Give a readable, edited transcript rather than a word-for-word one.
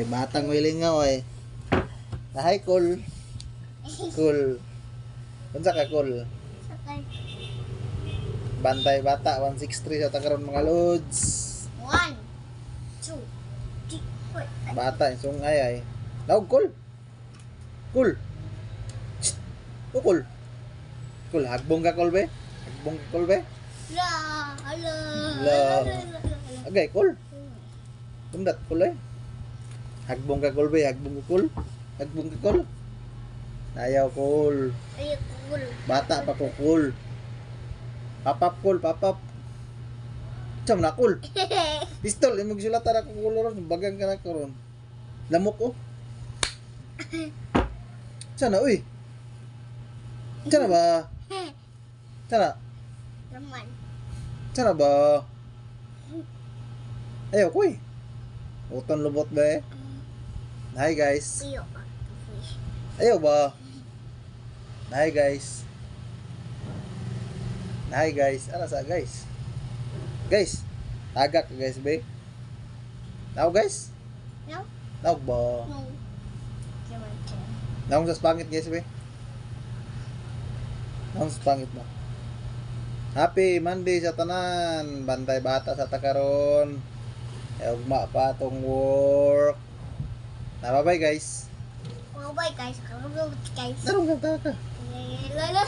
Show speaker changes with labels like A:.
A: Ay, batang wilingaw ay. Nahay, cool. Cool. Unsa ka, cool?
B: Sakay.
A: Bantay bata, 163 sa takaron mga lods.
B: 1, 2, 3, 4.
A: Bata, isong ay. Naog, cool. Cool. Shh. Oh, cool. Cool, hagbong ka, cool, be? Hagbong ka, cool, be?
B: La, ala.
A: La. Agay, cool. Tundat, cool, eh. Hagbong ka, cool, be? Hagbong ka, cool. Hagbong ka, cool. Ayaw, cool.
B: Ay, cool.
A: Bata pa ko, cool. Papap, cool, papap. Siyam na, cool. Pistol, imong sulatan ako, cool, ron. Bagang ka na ko, ron. Lamok, oh. Sana, uy. Sana ba? Sana.
B: Naman.
A: Sana ba? Ayaw ko eh. Uton lubot ba eh? Hi guys.
B: Iyo ka.
A: Ayaw ba? Hi guys. Hi guys. Ano sa guys? Guys. Tagak ka guys ba? Now guys?
B: No?
A: Now ba?
B: No. Naman siya.
A: Now sa pangit guys ba? Now sa pangit ba? Happy Monday sa tanan. Bantay bata sa takaron. Ugma pa tong work. Bye guys.
B: Oh, bye guys. Karugod guys.
A: Darong ka.
B: Lala.